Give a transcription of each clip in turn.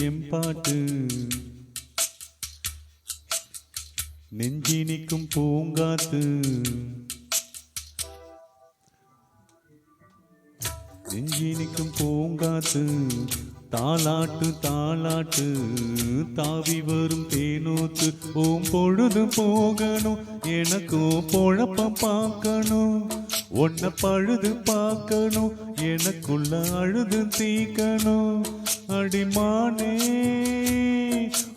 எம்பாட்டு நெஞ்சினிக்கும் பூங்காத்து நெஞ்சினிக்கும் பூங்காத்து தாலாட்டு தாலாட்டு தாவி வரும் தேனூத்து ஓம் பொழுது போகணும் எனக்கும் பொழப்ப பார்க்கணும் ஒன்ன பழுது பார்க்கணும் எனக்குள்ள அழுது தீக்கணும் அடிமானே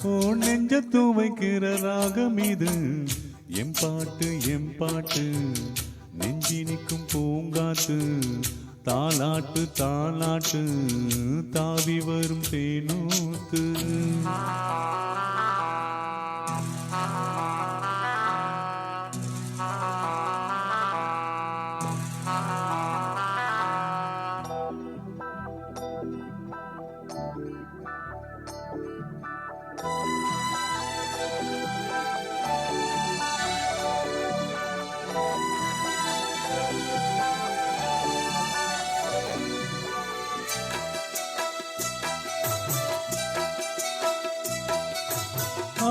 ஓ நெஞ்ச துவைக்கிற ராகம் இது எம்பாட்டு நெஞ்சினிக்கும் பூங்காத்து தாலாட்டு தாலாட்டு தாவி வரும் தேனூத்து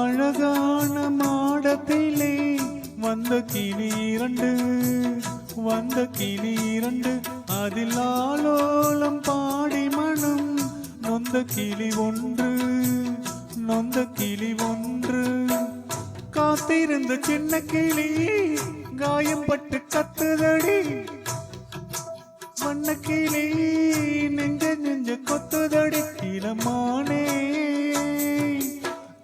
அழகான மாடத்திலே வந்த கிளி இரண்டு அதில் ஆலோலம் பாடி மனம் நொந்த கிளி ஒன்று காத்திருந்த சின்ன கிளி காயம் பட்டு கத்துதடி வண்ண கிளி நெஞ்ச கொத்துதடி இளமானே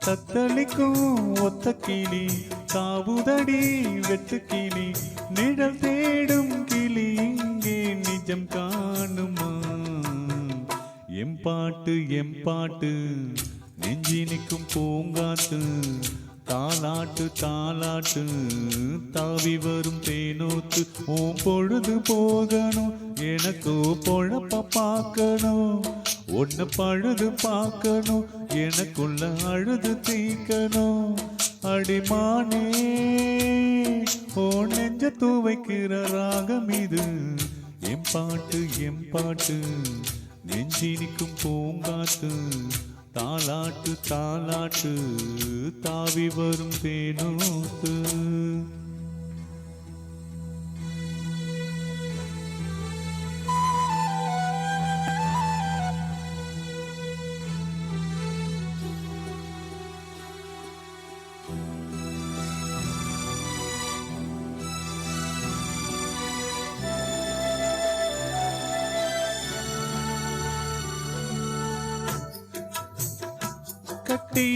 தத்தளிக்கும் ஒத்த கிளி தாவுதடி வெட்டு கிளி நிழல் தேடும் கிளி இங்கே நிஜம் காணுமா எம்பாட்டு நெஞ்சினிக்கும் பூங்காத்து தாலாட்டு தாவி வரும் தேனூத்து ஓம் பொழுது போகணும் எனக்கு பொழப்ப பார்க்கணும் ஒன்னு பழுது பார்க்கணும் எனக்குள்ள அழுது தீக்கணும் அடிமானே ஓ நெஞ்ச துவைக்கிற ராகம் இது எம்பாட்டு நெஞ்சினிக்கும் பூங்காத்து தாலாட்டு தாவி வரும் தேனூத்து கட்டி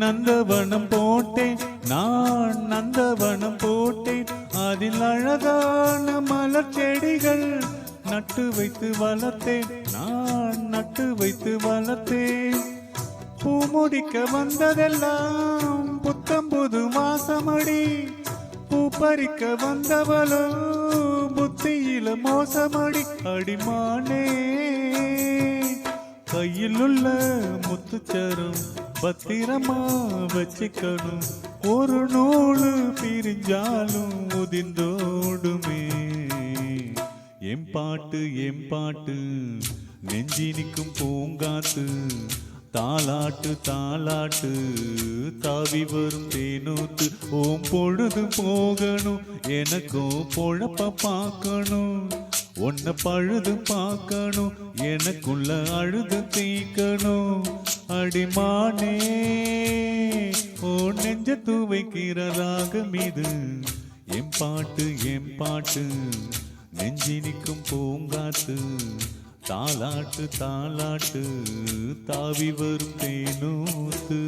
நந்தவனம் போட்டேன் நான் நந்தவனம் போட்டேன் அதில் அழகான மலர் செடிகள் நட்டு வைத்து வளர்த்தேன் பூ முடிக்க வந்ததெல்லாம் புத்தம்புது மாசமடி பூ பறிக்க வந்தவளோ புத்தியில மோசமடி அடிமானே கையில் உள்ள முத்துச்சரம் பத்திரமா வச்சுக்கணும் ஒரு நூலு பிரிஞ்சாலும் உதிர்ந்தோடுமே எம்பாட்டு நெஞ்சினிக்கும் பூங்காத்து தாலாட்டு தாவி வரும் தேனூத்து ஓம் பொழுது போகணும் எனக்கும் பொழப்ப பார்க்கணும் ஒன்ன பழுது பார்க்கணும் எனக்குள்ள அழுது தீக்கணும் அடிமானே ஓ நெஞ்ச துவைக்கிற ராகம் இது எம்பாட்டு நெஞ்சினிக்கும் பூங்காத்து தாலாட்டு தாவி வரும் தேனூத்து